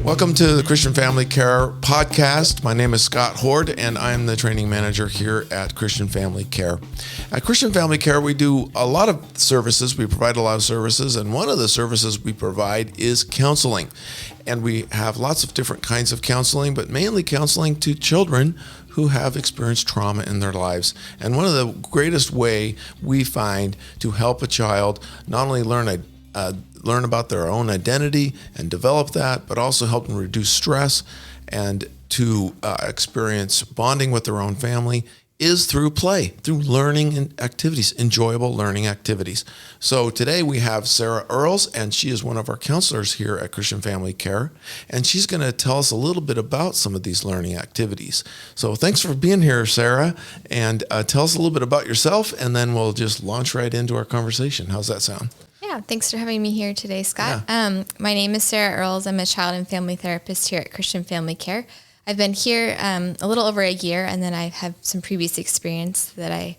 Welcome to the Christian Family Care Podcast. My name is Scott Hord, and I'm the training manager here at Christian Family Care. At Christian Family Care, we do a lot of services. We provide a lot of services, and one of the services we provide is counseling. And we have lots of different kinds of counseling, but mainly counseling to children who have experienced trauma in their lives. And one of the greatest way we find to help a child not only learn about their own identity and develop that, but also help them reduce stress and to experience bonding with their own family is through play, through learning activities, enjoyable learning activities. So today we have Sarah Earls, and she is one of our counselors here at Christian Family Care, and she's going to tell us a little bit about some of these learning activities. So thanks for being here, Sarah, and tell us a little bit about yourself, and then we'll just launch right into our conversation. How's that sound? Yeah, thanks for having me here today, Scott. Yeah. My name is Sarah Earls. I'm a child and family therapist here at Christian Family Care. I've been here a little over a year, and then I have some previous experience that I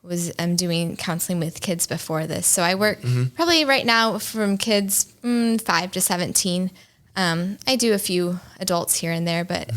was doing counseling with kids before this. So I work probably right now from kids 5 to 17. I do a few adults here and there, but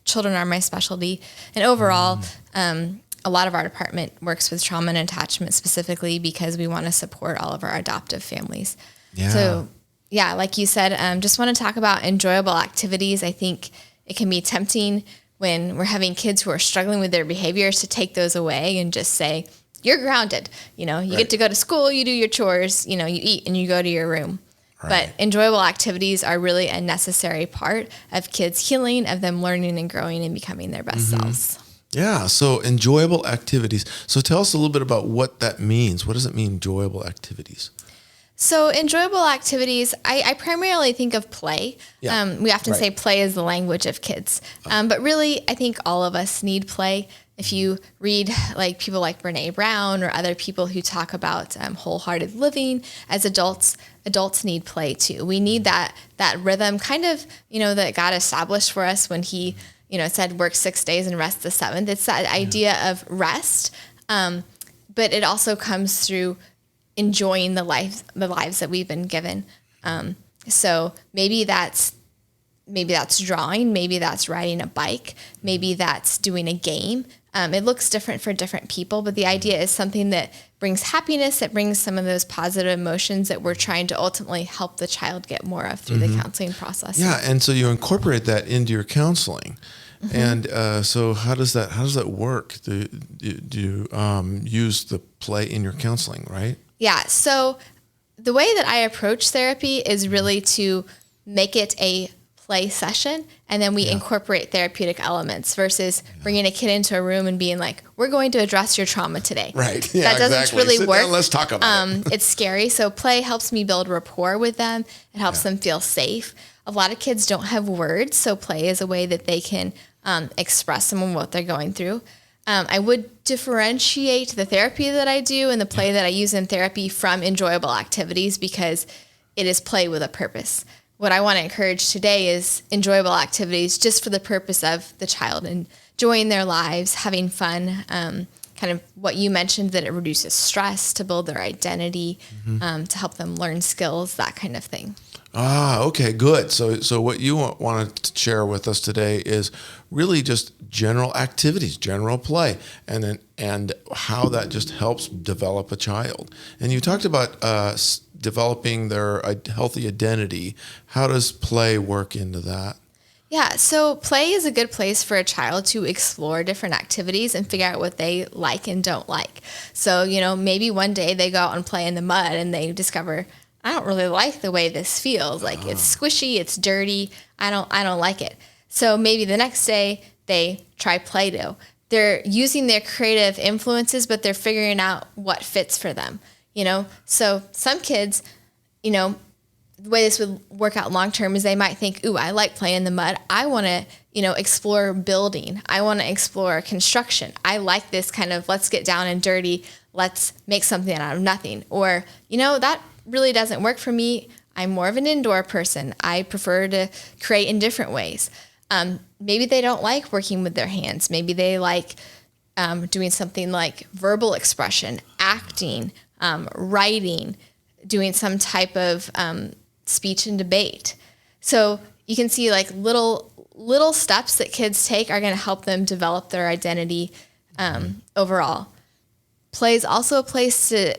children are my specialty. And overall, a lot of our department works with trauma and attachment specifically because we want to support all of our adoptive families. Yeah. So, yeah, like you said, just want to talk about enjoyable activities. I think it can be tempting when we're having kids who are struggling with their behaviors to take those away and just say, you're grounded. You get to go to school, you do your chores, you eat and you go to your room. Right. But enjoyable activities are really a necessary part of kids' healing, of them learning and growing and becoming their best selves. Yeah, so enjoyable activities. So tell us a little bit about what that means. What does it mean, enjoyable activities? So enjoyable activities, I primarily think of play. Yeah. We often say play is the language of kids. But really, I think all of us need play. If you read like people like Brene Brown or other people who talk about wholehearted living as adults need play too. We need that rhythm kind of, that God established for us when he, said work 6 days and rest the seventh. It's that idea of rest. But it also comes through enjoying the lives that we've been given. So maybe that's drawing, maybe that's riding a bike, maybe that's doing a game. It looks different for different people, but the idea is something that brings happiness, that brings some of those positive emotions that we're trying to ultimately help the child get more of through the counseling process. Yeah, and so you incorporate that into your counseling. And so how does that work? Do you use the play in your counseling, right? Yeah, so the way that I approach therapy is really to make it a play session, and then we incorporate therapeutic elements versus bringing a kid into a room and being like, we're going to address your trauma today. Right. Yeah, that doesn't really Sit work. Down, let's talk about it. It's scary. So play helps me build rapport with them. It helps them feel safe. A lot of kids don't have words, so play is a way that they can express some of what they're going through. I would differentiate the therapy that I do and the play that I use in therapy from enjoyable activities because it is play with a purpose. What I want to encourage today is enjoyable activities just for the purpose of the child enjoying their lives, having fun, kind of what you mentioned, that it reduces stress, to build their identity, to help them learn skills, that kind of thing. Okay, good. So what you want to share with us today is really just general activities, general play, and how that just helps develop a child. And you talked about developing their healthy identity. How does play work into that? Yeah, so play is a good place for a child to explore different activities and figure out what they like and don't like. So, maybe one day they go out and play in the mud and they discover, I don't really like the way this feels. Like it's squishy, it's dirty. I don't like it. So maybe the next day they try Play-Doh. They're using their creative influences, but they're figuring out what fits for them. So some kids, the way this would work out long term is they might think, ooh, I like playing in the mud. I want to, explore building. I want to explore construction. I like this kind of let's get down and dirty. Let's make something out of nothing. Or, that really doesn't work for me. I'm more of an indoor person. I prefer to create in different ways. Maybe they don't like working with their hands. Maybe they like doing something like verbal expression, acting, writing, doing some type of speech and debate. So, you can see like little steps that kids take are going to help them develop their identity overall. Play is also a place to,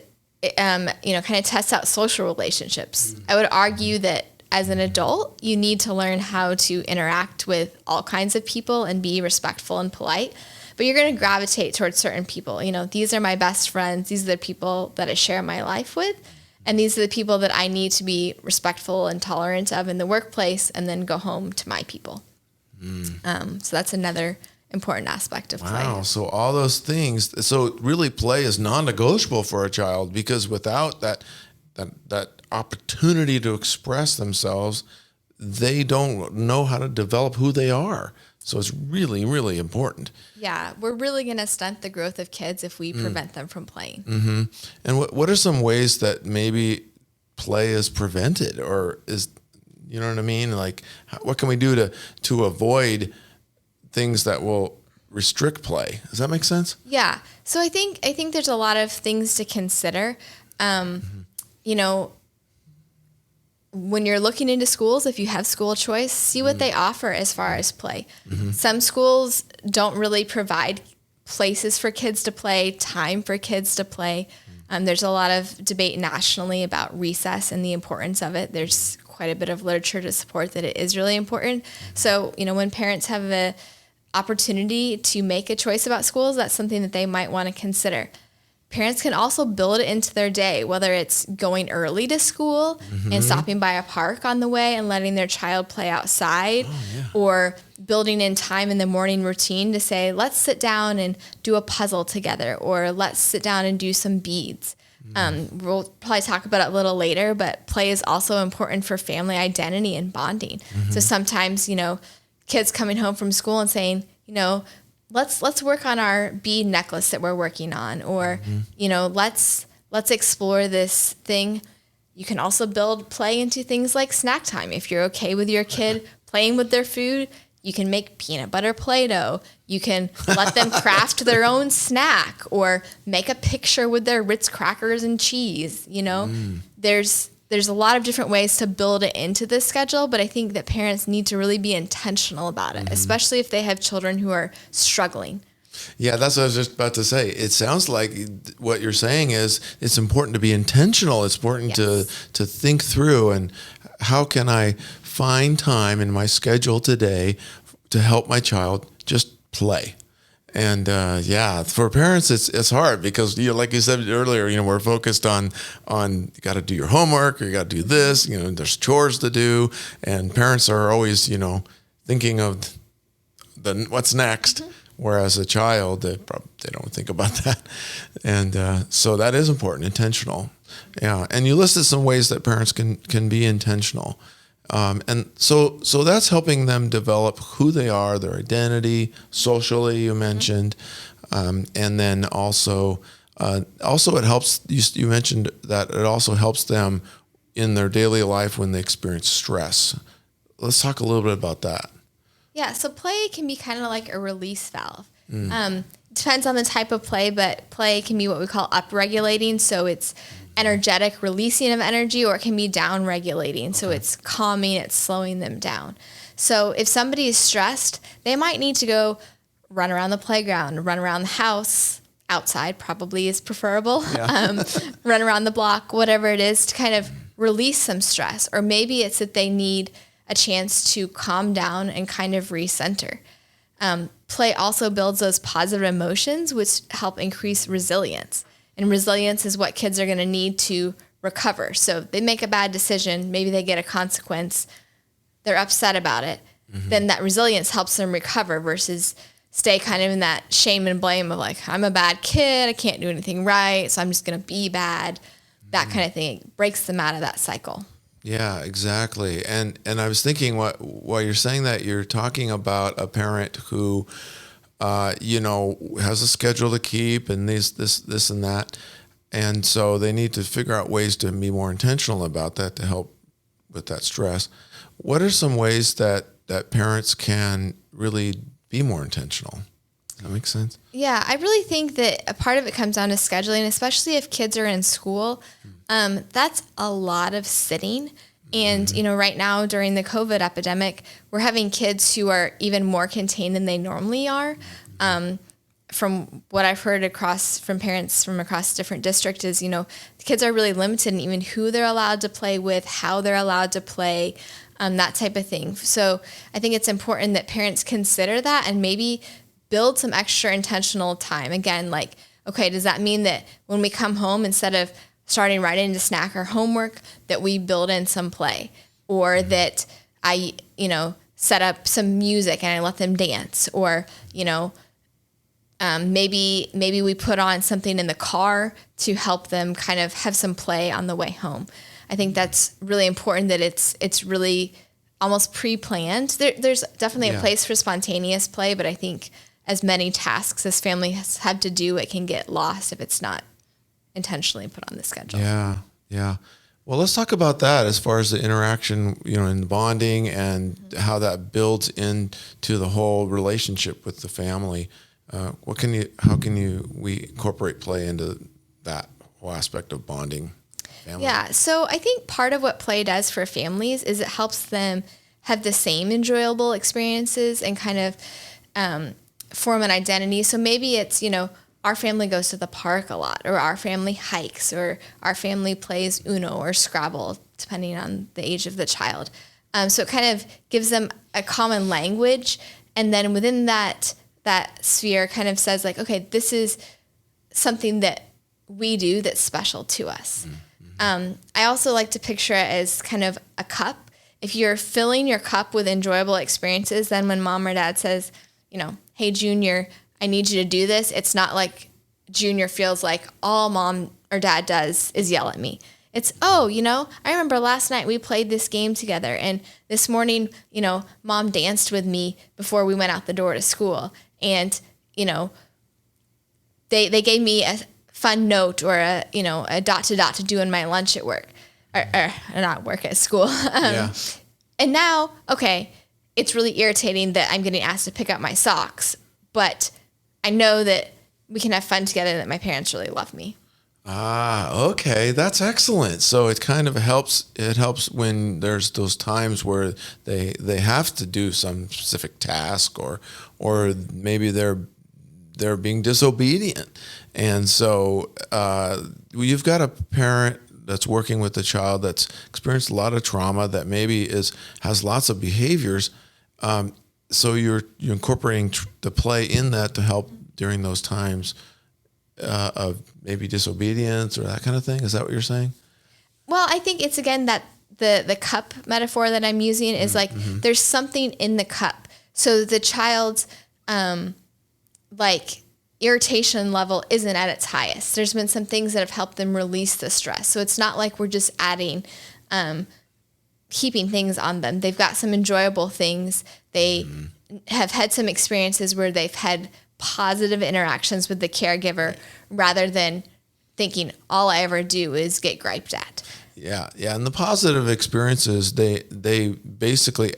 kind of test out social relationships. I would argue that as an adult, you need to learn how to interact with all kinds of people and be respectful and polite. But you're going to gravitate towards certain people. These are my best friends. These are the people that I share my life with. And these are the people that I need to be respectful and tolerant of in the workplace, and then go home to my people. So that's another important aspect of play. Wow. So all those things. So really play is non-negotiable for a child, because without that opportunity to express themselves, they don't know how to develop who they are. So it's really, really important. Yeah, we're really going to stunt the growth of kids if we prevent them from playing. Mm-hmm. And what are some ways that maybe play is prevented, or is, you know what I mean? Like, what can we do to avoid things that will restrict play? Does that make sense? Yeah. So I think there's a lot of things to consider. When you're looking into schools, if you have school choice, see what they offer as far as play. Some schools don't really provide places for kids to play, time for kids to play. There's a lot of debate nationally about recess and the importance of it. There's quite a bit of literature to support that it is really important. So, when parents have the opportunity to make a choice about schools, that's something that they might want to consider. Parents can also build it into their day, whether it's going early to school and stopping by a park on the way and letting their child play outside, or building in time in the morning routine to say, let's sit down and do a puzzle together, or let's sit down and do some beads. We'll probably talk about it a little later, but play is also important for family identity and bonding. So sometimes, kids coming home from school and saying, let's work on our bead necklace that we're working on, or, let's explore this thing. You can also build play into things like snack time. If you're okay with your kid playing with their food, you can make peanut butter Play-Doh. You can let them craft their own snack, or make a picture with their Ritz crackers and cheese. There's a lot of different ways to build it into this schedule, but I think that parents need to really be intentional about it, especially if they have children who are struggling. Yeah, that's what I was just about to say. It sounds like what you're saying is it's important to be intentional. It's important to think through, and how can I find time in my schedule today to help my child just play. And for parents, it's hard because, like you said earlier, we're focused on you got to do your homework, or you got to do this, there's chores to do, and parents are always, thinking of what's next. Whereas a child, they don't think about that, and so that is important, intentional. Yeah, and you listed some ways that parents can be intentional. And so that's helping them develop who they are, their identity, socially, you mentioned. And then also it helps, you mentioned that it also helps them in their daily life when they experience stress. Let's talk a little bit about that. Yeah, so play can be kind of like a release valve. Depends on the type of play, but play can be what we call upregulating. So it's energetic releasing of energy, or it can be down regulating. So it's calming, it's slowing them down. So if somebody is stressed, they might need to go run around the playground, run around the house, outside probably is preferable, run around the block, whatever it is, to kind of release some stress. Or maybe it's that they need a chance to calm down and kind of recenter. Play also builds those positive emotions, which help increase resilience. And resilience is what kids are going to need to recover. So they make a bad decision, maybe they get a consequence, they're upset about it, then that resilience helps them recover versus stay kind of in that shame and blame of like, I'm a bad kid, I can't do anything right, so I'm just going to be bad. That kind of thing breaks them out of that cycle. Yeah, exactly. And I was thinking while you're saying that, you're talking about a parent who has a schedule to keep and this and that. And so they need to figure out ways to be more intentional about that to help with that stress. What are some ways that parents can really be more intentional? Does that make sense? Yeah, I really think that a part of it comes down to scheduling, especially if kids are in school. That's a lot of sitting And, right now during the COVID epidemic, we're having kids who are even more contained than they normally are. From what I've heard from parents from across different districts is, the kids are really limited in even who they're allowed to play with, how they're allowed to play, that type of thing. So I think it's important that parents consider that and maybe build some extra intentional time. Again, like, okay, does that mean that when we come home, instead of starting right into snack or homework, that we build in some play, or that I, set up some music and I let them dance, or, maybe we put on something in the car to help them kind of have some play on the way home. I think that's really important, that it's really almost pre-planned. There's definitely a place for spontaneous play, but I think as many tasks as families have to do, it can get lost if it's not intentionally put on the schedule. Yeah. Well, let's talk about that as far as the interaction, and the bonding and how that builds into the whole relationship with the family. How can we incorporate play into that whole aspect of bonding family? Yeah. So I think part of what play does for families is it helps them have the same enjoyable experiences and kind of form an identity. So maybe it's, our family goes to the park a lot, or our family hikes, or our family plays Uno or Scrabble, depending on the age of the child. So it kind of gives them a common language. And then within that sphere kind of says like, okay, this is something that we do that's special to us. Mm-hmm. I also like to picture it as kind of a cup. If you're filling your cup with enjoyable experiences, then when mom or dad says, hey, Junior, I need you to do this, it's not like Junior feels like all mom or dad does is yell at me. It's, I remember last night we played this game together, and this morning, mom danced with me before we went out the door to school. And, they gave me a fun note or a dot to do in my lunch at work, or not work, at school. And now, okay, it's really irritating that I'm getting asked to pick up my socks, but I know that we can have fun together, that my parents really love me. Okay. That's excellent. So it kind of helps. It helps when there's those times where they have to do some specific task, or maybe they're being disobedient. And so you've got a parent that's working with a child that's experienced a lot of trauma, that maybe has lots of behaviors. So you're incorporating the play in that to help during those times of maybe disobedience or that kind of thing. Is that what you're saying? Well, I think it's, again, that the cup metaphor that I'm using is like, there's something in the cup. So the child's irritation level isn't at its highest. There's been some things that have helped them release the stress. So it's not like we're just adding, keeping things on them. They've got some enjoyable things. They have had some experiences where they've had positive interactions with the caregiver, rather than thinking all I ever do is get griped at. Yeah. And the positive experiences, they basically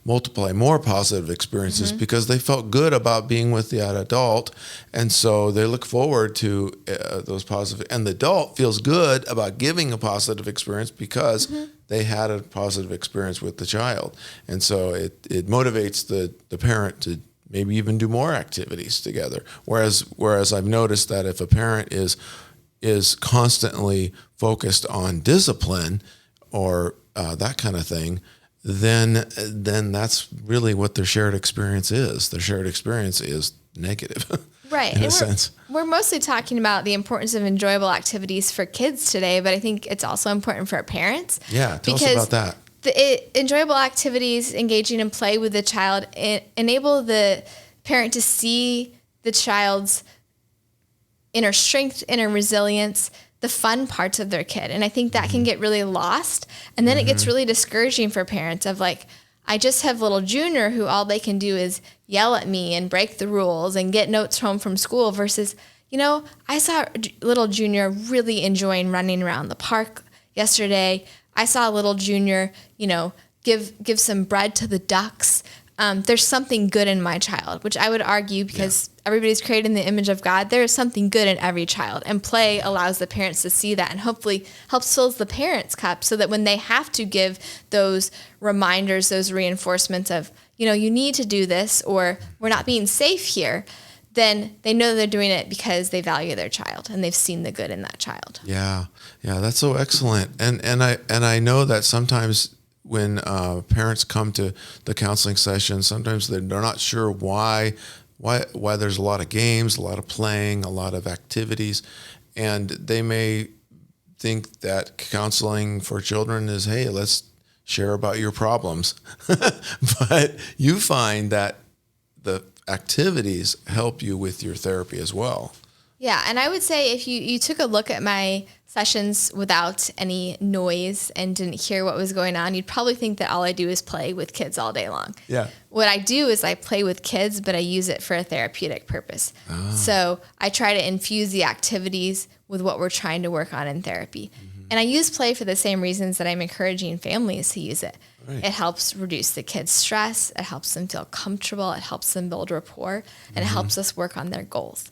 multiply more positive experiences because they felt good about being with that adult. And so they look forward to those positive, and the adult feels good about giving a positive experience because they had a positive experience with the child. And so it motivates the parent to maybe even do more activities together. Whereas I've noticed that if a parent is constantly focused on discipline or that kind of thing, then that's really what their shared experience is. Their shared experience is negative. Right. in a sense. We're mostly talking about the importance of enjoyable activities for kids today, but I think it's also important for our parents. Yeah, tell us about that. Enjoyable activities, engaging in play with the child, enable the parent to see the child's inner strength, inner resilience, the fun parts of their kid. And I think that can get really lost. And then it gets really discouraging for parents of like, I just have little Junior who all they can do is yell at me and break the rules and get notes home from school versus, I saw little Junior really enjoying running around the park yesterday. I saw little Junior, give some bread to the ducks. there's something good in my child, which I would argue because everybody's created in the image of God, there is something good in every child. And play allows the parents to see that and hopefully helps fill the parents' cup so that when they have to give those reminders, those reinforcements of, you need to do this or we're not being safe here, then they know they're doing it because they value their child and they've seen the good in that child. Yeah, that's so excellent. And I know that sometimes when parents come to the counseling session, sometimes they're not sure why there's a lot of games, a lot of playing, a lot of activities, and they may think that counseling for children is, hey, let's share about your problems. But you find that the activities help you with your therapy as well. Yeah, and I would say if you took a look at my sessions without any noise and didn't hear what was going on, you'd probably think that all I do is play with kids all day long. Yeah. What I do is I play with kids, but I use it for a therapeutic purpose. Oh. So I try to infuse the activities with what we're trying to work on in therapy. Mm-hmm. And I use play for the same reasons that I'm encouraging families to use it. Right. It helps reduce the kids' stress. It helps them feel comfortable. It helps them build rapport. And it helps us work on their goals.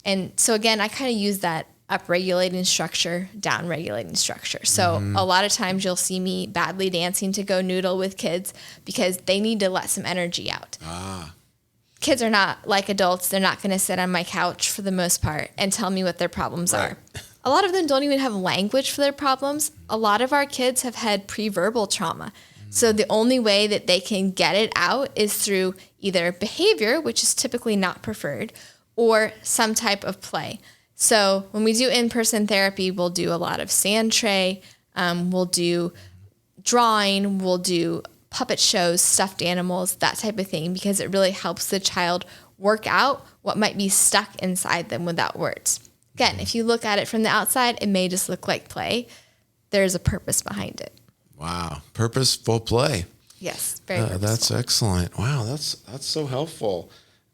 And so again, I kind of use that up-regulating structure, down-regulating structure. So a lot of times you'll see me badly dancing to go noodle with kids because they need to let some energy out. Kids are not like adults. They're not going to sit on my couch for the most part and tell me what their problems are. A lot of them don't even have language for their problems. A lot of our kids have had pre-verbal trauma. So the only way that they can get it out is through either behavior, which is typically not preferred, or some type of play. So when we do in-person therapy, we'll do a lot of sand tray, we'll do drawing, we'll do puppet shows, stuffed animals, that type of thing, because it really helps the child work out what might be stuck inside them without words. Again, if you look at it from the outside, it may just look like play. There's a purpose behind it. Wow, purposeful play. Yes, very purposeful. That's excellent. Wow, that's so helpful.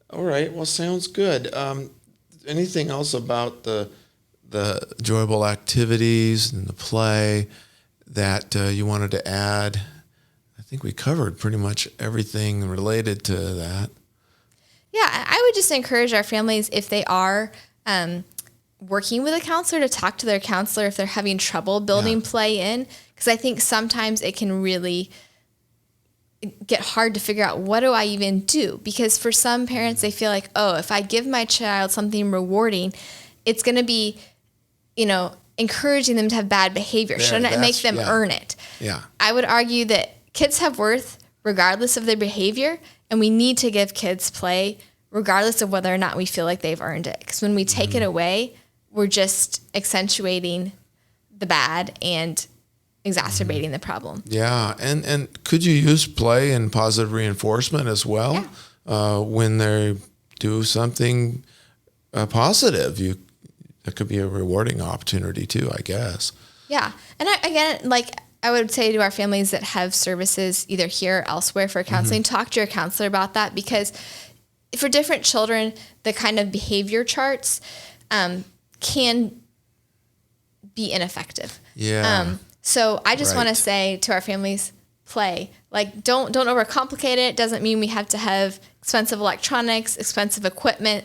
All right, well, sounds good. Anything else about the enjoyable activities and the play that you wanted to add? I think we covered pretty much everything related to that. Yeah, I would just encourage our families, if they are working with a counselor, to talk to their counselor if they're having trouble building play in, because I think sometimes it can really get hard to figure out, what do I even do? Because for some parents, they feel like, oh, if I give my child something rewarding, it's going to be, encouraging them to have bad behavior. Shouldn't it make them earn it? Yeah. I would argue that kids have worth regardless of their behavior, and we need to give kids play regardless of whether or not we feel like they've earned it. Because when we take it away, we're just accentuating the bad and exacerbating the problem. Yeah, and could you use play and positive reinforcement as well? Yeah. When they do something positive, that could be a rewarding opportunity too, I guess. Yeah, and I would say to our families that have services either here or elsewhere for counseling, talk to your counselor about that, because for different children, the kind of behavior charts can be ineffective. Yeah. So I just want to say to our families, play. Don't overcomplicate it. Doesn't mean we have to have expensive electronics, expensive equipment,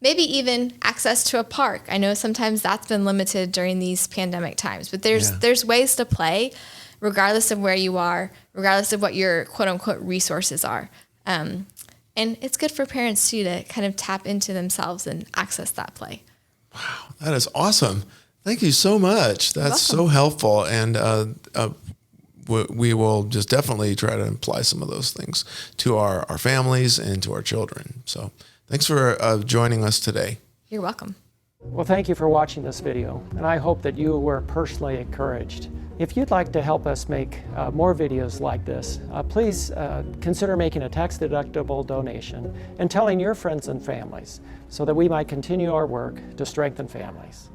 maybe even access to a park. I know sometimes that's been limited during these pandemic times, but there's ways to play regardless of where you are, regardless of what your quote unquote resources are. And it's good for parents too to kind of tap into themselves and access that play. Wow, that is awesome. Thank you so much. That's so helpful. And we will just definitely try to apply some of those things to our families and to our children. So thanks for joining us today. You're welcome. Well, thank you for watching this video, and I hope that you were personally encouraged. If you'd like to help us make more videos like this, please consider making a tax-deductible donation and telling your friends and families so that we might continue our work to strengthen families.